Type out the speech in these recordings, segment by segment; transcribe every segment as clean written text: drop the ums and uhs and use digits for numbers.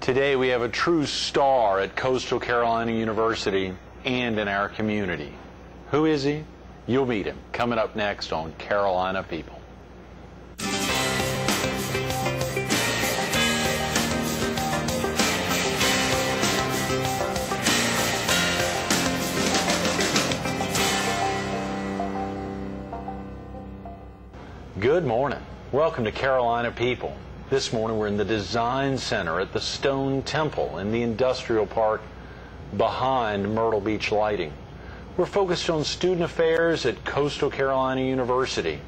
Today we have a true star at Coastal Carolina University and in our community. Who is he? You'll meet him coming up next on Carolina People. Good morning. Welcome to Carolina People. This morning we're in the Design Center at the Stone Temple in the Industrial Park behind Myrtle Beach Lighting. We're focused on student affairs at Coastal Carolina University,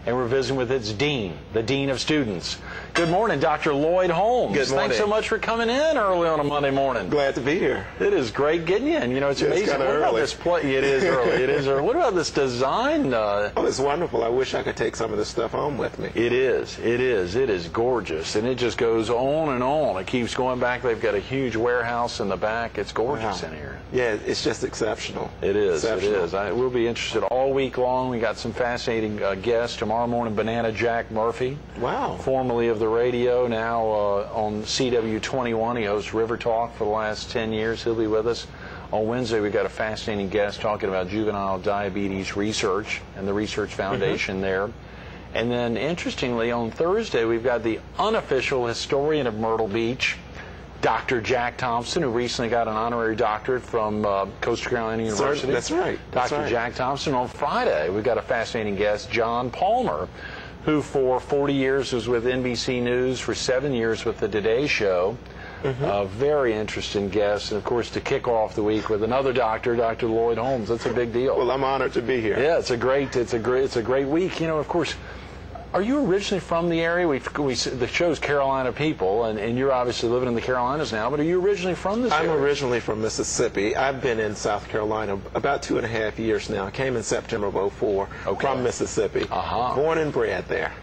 and we're visiting with its dean, the dean of students. Good morning, Dr. Lloyd Holmes. Good morning. Thanks so much for coming in early on a Monday morning. Glad to be here. It is great getting you in. You know, it's amazing. It's kind of early. It is early. It is early. What about this design? Oh, it's wonderful. I wish I could take some of this stuff home with me. It is. It is. It is gorgeous, and it just goes on and on. It keeps going back. They've got a huge warehouse in the back. It's gorgeous in here. Yeah, it's just exceptional. It is. Exceptional. It is. We'll be interested all week long. We got some fascinating guests tomorrow morning. Banana Jack Murphy, Wow. formerly of the radio, now on CW21. He hosts River Talk for the last 10 years. He'll be with us. On Wednesday, we've got a fascinating guest talking about juvenile diabetes research and the Research Foundation there. And then, interestingly, on Thursday, we've got the unofficial historian of Myrtle Beach, Dr. Jack Thompson, who recently got an honorary doctorate from Coastal Carolina University. That's right. Dr. Jack Thompson. On Friday, we've got a fascinating guest, John Palmer, who for 40 years was with NBC News, for 7 years with the Today Show. A very interesting guest, and of course to kick off the week with another doctor, Dr. Lloyd Holmes. That's a big deal. Well, I'm honored to be here. Yeah, it's a great week. You know, of course. Are you originally from the area? The show's Carolina People, and you're obviously living in the Carolinas now, but are you originally from this area? I'm originally from Mississippi. I've been in South Carolina about 2.5 years now. I came in September of '04 from Mississippi. Born and bred there.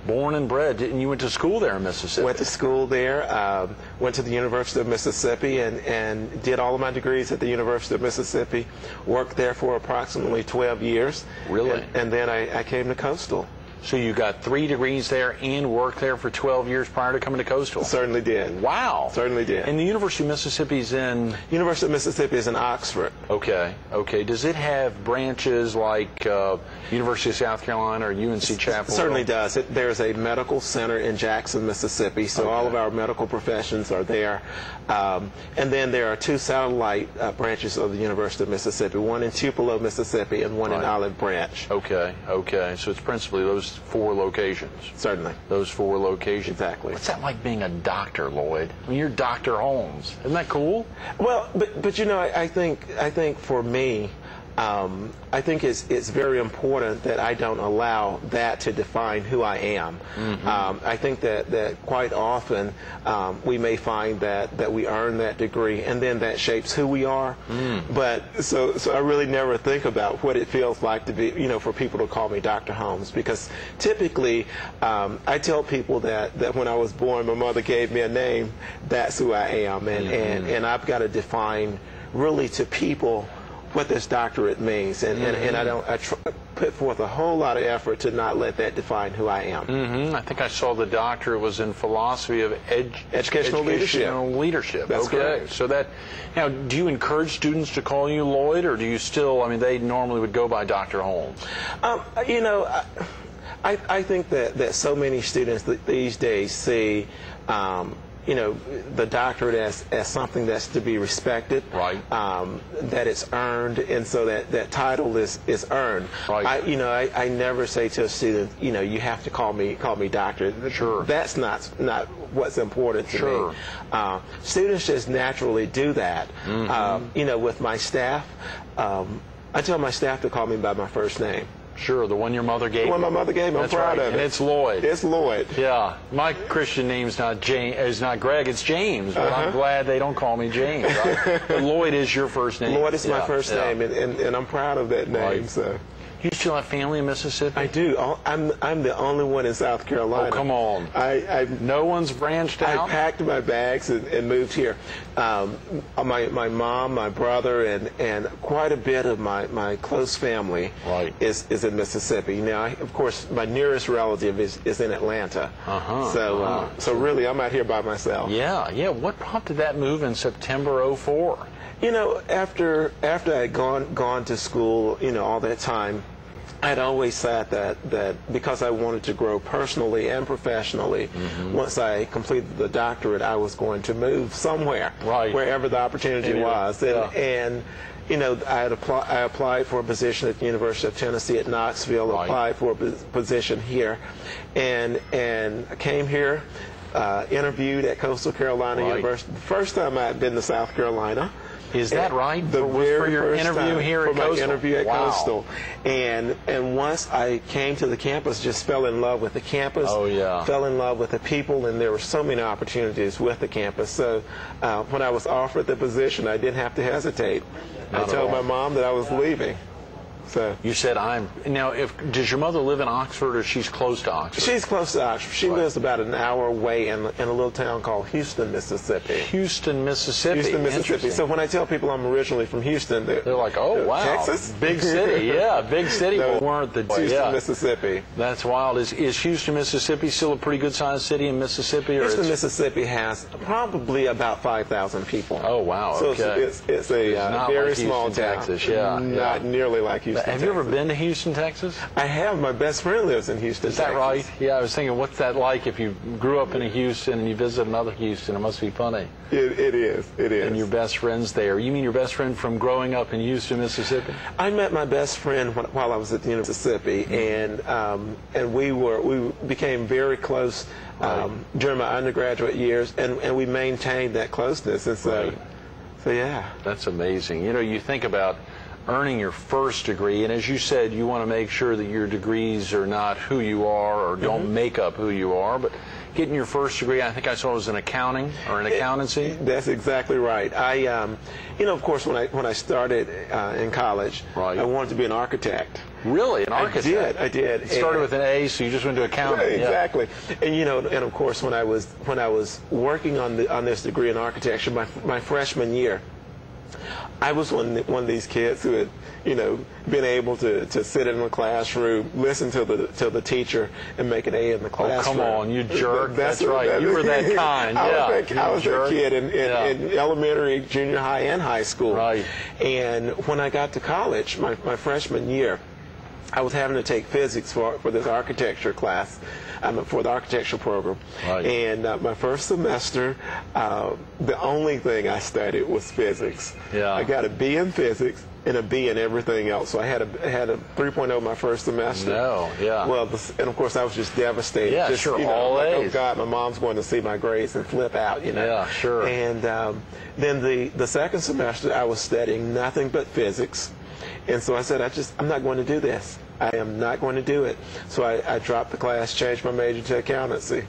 Born and bred. And you went to school there in Mississippi? Went to school there, went to the University of Mississippi and did all of my degrees at the University of Mississippi, worked there for approximately 12 years. Really? And then I came to Coastal. So you got 3 degrees there and worked there for 12 years prior to coming to Coastal? Certainly did. Wow. Certainly did. And the University of Mississippi's in? University of Mississippi is in Oxford. Okay. Okay. Does it have branches like University of South Carolina or UNC Chapel? It certainly does. There's a medical center in Jackson, Mississippi, so all of our medical professions are there. And then there are 2 satellite branches of the University of Mississippi, one in Tupelo, Mississippi, and one in Olive Branch. Okay. Okay. So it's principally those 4 locations. Certainly. Those 4 locations. Exactly. What's that like being a doctor, Lloyd? I mean, you're Dr. Holmes. Isn't that cool? Well, but you know, I think for me, I think it's very important that I don't allow that to define who I am. I think that quite often we may find that we earn that degree and then that shapes who we are. But so I really never think about what it feels like to be, you know, for people to call me Dr. Holmes, because typically I tell people that when I was born, my mother gave me a name. That's who I am, and I've got to define really to people what this doctorate means, and I put forth a whole lot of effort to not let that define who I am. I think I saw the doctorate was in philosophy of educational leadership. That's correct. So that, now, do you encourage students to call you Lloyd, or do you still? I mean, they normally would go by Dr. Holmes. You know, I think that so many students these days see. You know, the doctorate as something that's to be respected, right? That it's earned, and so that title is earned. Right. I never say to a student, you know, you have to call me doctor. Sure. That's not what's important to me. Students just naturally do that. You know, with my staff, I tell my staff to call me by my first name. Sure, the one your mother gave you. The one my mother gave me. I'm proud of it. And it's Lloyd. It's Lloyd. Yeah. My Christian name's not Greg, it's James. But I'm glad they don't call me James. Right? But Lloyd is your first name. Lloyd is my first name, and I'm proud of that name. Right. So. Do you still have family in Mississippi? I do. I'm the only one in South Carolina. Oh, come on. No one's branched out? I packed my bags and moved here. My mom, my brother, and quite a bit of my close family is in Mississippi. Now, of course, my nearest relative is in Atlanta. So really, I'm out here by myself. Yeah. What prompted that move in September '04? You know, after I'd gone to school, all that time, I'd always said that because I wanted to grow personally and professionally, once I completed the doctorate, I was going to move somewhere, wherever the opportunity was. And I applied for a position at the University of Tennessee at Knoxville, applied for a position here, and came here, interviewed at Coastal Carolina University. The first time I had been to South Carolina. Is that right? The for your interview here at Coastal? For my interview at Coastal. And once I came to the campus, just fell in love with the campus. Fell in love with the people, and there were so many opportunities with the campus. So when I was offered the position, I didn't have to hesitate. I told my mom that I was leaving. So you said now. Does your mother live in Oxford, or she's close to Oxford? She's close to Oxford. She lives about an hour away in a little town called Houston, Mississippi. Houston, Mississippi. Houston, Mississippi. So when I tell people I'm originally from Houston, they're like, "Oh, wow, Texas, big city, big city." No, weren't the Houston, Mississippi. That's wild. Is Houston, Mississippi still a pretty good sized city in Mississippi? Or Houston, Mississippi has probably about 5,000 people. Oh, wow. So okay. it's a very small town. Texas, not nearly like Houston. Have you ever been to Houston, Texas? I have. My best friend lives in Houston, Is that Texas. right? Yeah, I was thinking, what's that like if you grew up in a Houston and you visit another Houston? It must be funny. It is. And your best friend's there. You mean your best friend from growing up in Houston, Mississippi? I met my best friend while I was at the University of Mississippi, and we became very close during my undergraduate years, and we maintained that closeness. And so yeah. That's amazing. You think about earning your first degree, and as you said, you want to make sure that your degrees are not who you are or don't make up who you are, but getting your first degree, I think I saw it was in accounting or in accountancy. That's exactly right. Of course, when I started in college, I wanted to be an architect. Really, an architect? I did. It started with an A, so you just went to accounting. Exactly. And and of course, when I was working on this degree in architecture, my freshman year, I was one of these kids who had, been able to sit in the classroom, listen to the teacher, and make an A in the classroom. Oh, come on, you jerk! That's right. You were that kind. I was that kid in elementary, junior high, and high school. Right. And when I got to college, my freshman year, I was having to take physics for this architecture class, for the architecture program. Right. And my first semester, the only thing I studied was physics. Yeah. I got a B in physics and a B in everything else. So I had a 3.0 my first semester. No, yeah. Well, and of course I was just devastated. Yeah, just, sure, all A's. Oh God, my mom's going to see my grades and flip out. Yeah, sure. And then the second semester I was studying nothing but physics. And so I said, I'm not going to do this. I am not going to do it. So I dropped the class, changed my major to accountancy.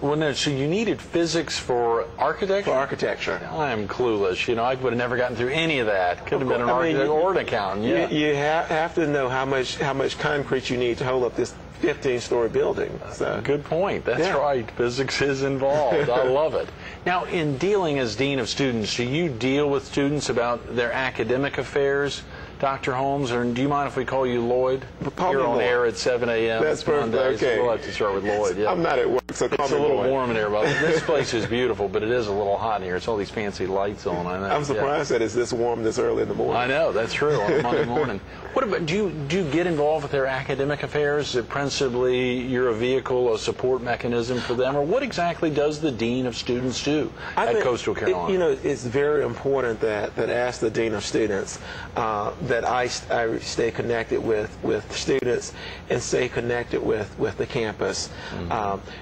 Well, no, so you needed physics for architecture? For architecture. I am clueless. I would have never gotten through any of that. Could have been an architect or an accountant. Yeah. You have to know how much concrete you need to hold up this 15-story building. So. Good point. That's right. Physics is involved. I love it. Now, in dealing as Dean of Students, do you deal with students about their academic affairs, Dr. Holmes, or do you mind if we call you Lloyd? You're on air at 7 a.m. That's perfect. Mondays, Okay. So we'll have to start with Lloyd. Yeah. I'm not at work, so call me Lloyd. It's a little warm in here, but this place is beautiful, but it is a little hot in here. It's all these fancy lights on. I know. I'm surprised that it's this warm this early in the morning. I know, that's true, on a Monday morning. What about, do you get involved with their academic affairs? Is it principally you're a vehicle, a support mechanism for them, or what exactly does the Dean of Students do at Coastal Carolina? It's very important that as the Dean of Students, that I stay connected with students and stay connected with the campus.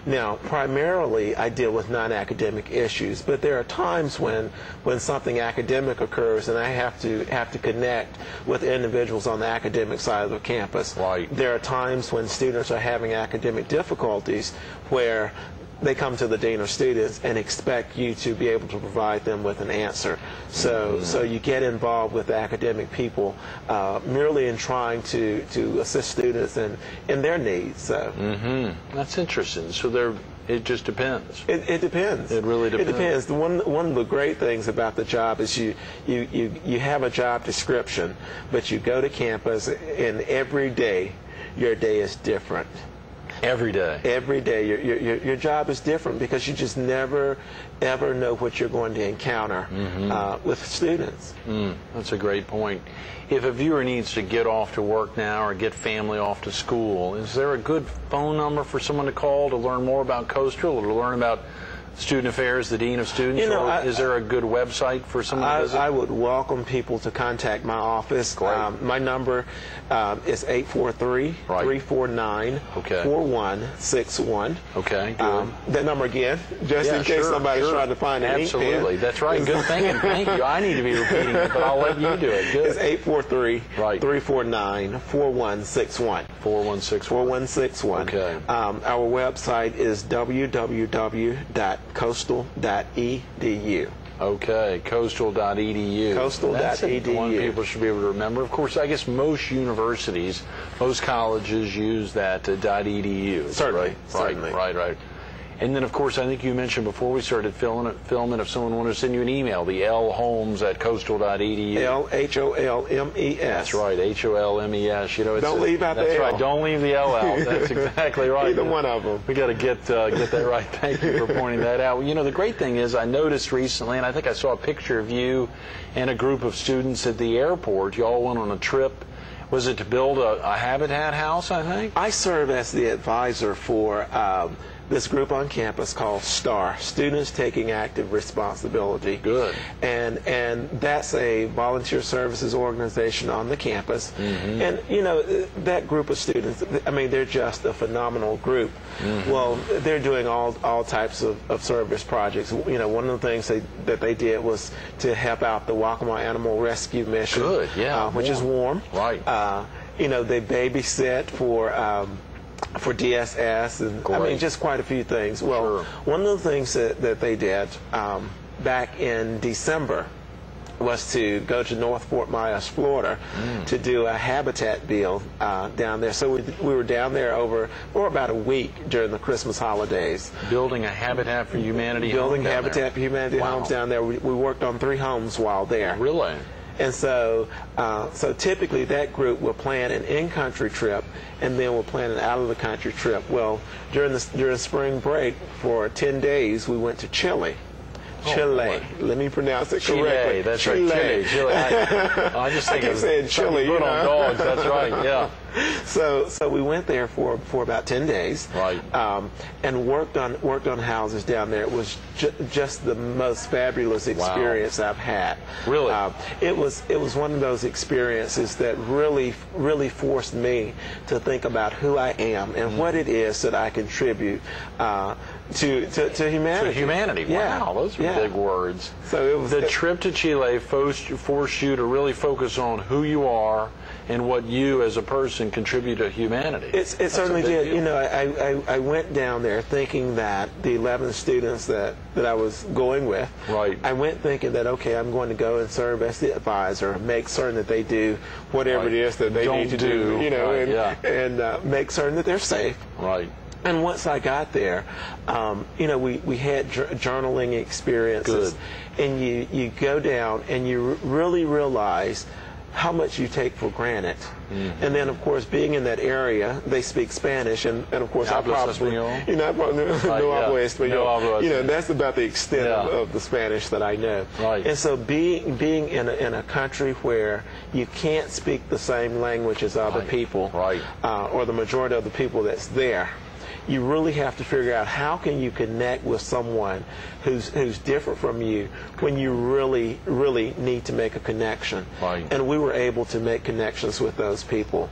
Now, primarily, I deal with non-academic issues, but there are times when something academic occurs, and I have to connect with individuals on the academic side of the campus. Right. There are times when students are having academic difficulties where they come to the Dean of Students and expect you to be able to provide them with an answer. So you get involved with the academic people merely in trying to assist students in their needs. So. That's interesting. So it just depends. It depends. It really depends. It depends. One of the great things about the job is you have a job description, but you go to campus and every day your day is different. Every day. Every day, your job is different because you just never, ever know what you're going to encounter with students. That's a great point. If a viewer needs to get off to work now or get family off to school, is there a good phone number for someone to call to learn more about Coastal or to learn about Student Affairs, the Dean of Students? Is there a good website for someone to visit? I would welcome people to contact my office. My number is 843-349-4161. Okay, good. That number again, just in case somebody's trying to find an ink pen. Absolutely, that's right. Good thinking. Thank you. I need to be repeating it, but I'll let you do it. Good. It's 843-349-4161. 4161. Okay. Our website is www.coastal.edu. Okay, coastal.edu. Coastal.edu. That's the one people should be able to remember. Of course, I guess most universities, most colleges use that .edu. Certainly. Right. And then, of course, I think you mentioned before we started filming, if someone wanted to send you an email, the lholmes@coastal.edu. LHOLMES. That's right, HOLMES. Don't leave out the L. That's right, don't leave the L out. That's exactly right. Either one of them. We got to get that right. Thank you for pointing that out. Well, the great thing is I noticed recently, and I think I saw a picture of you and a group of students at the airport. You all went on a trip. Was it to build a habitat house, I think? I serve as the advisor for this group on campus called STAR, Students Taking Active Responsibility. Good. And that's a volunteer services organization on the campus. And, that group of students, I mean, they're just a phenomenal group. Well, they're doing all types of service projects. One of the things that they did was to help out the Waccamaw Animal Rescue Mission. Good, yeah. Which is warm. Right. They babysit for DSS, and I mean, just quite a few things. Well, one of the things that they did back in December was to go to North Fort Myers, Florida, to do a habitat build down there. So we were down there for about a week during the Christmas holidays. Building a Habitat for Humanity Building Habitat for Humanity homes down there. We worked on 3 homes while there. Really? And so typically that group will plan an in-country trip, and then we'll plan an out-of-the-country trip. Well, during spring break, for 10 days, we went to Chile. Chile. Let me pronounce it correctly. That's right. Chile. I just think keep saying Chile. Good on dogs. That's right. Yeah. So we went there for about 10 days. Right. And worked on houses down there. It was just the most fabulous experience I've had. Really. It was one of those experiences that really forced me to think about who I am and what it is that I contribute to humanity. To humanity. Wow, those are big words. So it was the trip to Chile forced you to really focus on who you are and what you as a person contribute to humanity. It certainly did. I went down there thinking that the 11 students that I was going with, I went thinking that, okay, I'm going to go and serve as the advisor, make certain that they do whatever it is that they need to do, and make certain that they're safe. Right. And once I got there, we had journaling experiences. Good. And you go down and you really realize how much you take for granted. And then, of course, being in that area, they speak Spanish, and of course, I probably no hablo español. That's about the extent of the Spanish that I know. Right. And so, being in a country where you can't speak the same language as other people, or the majority of the people that's there, you really have to figure out how can you connect with someone who's different from you when you really need to make a connection. Right. And we were able to make connections with those people.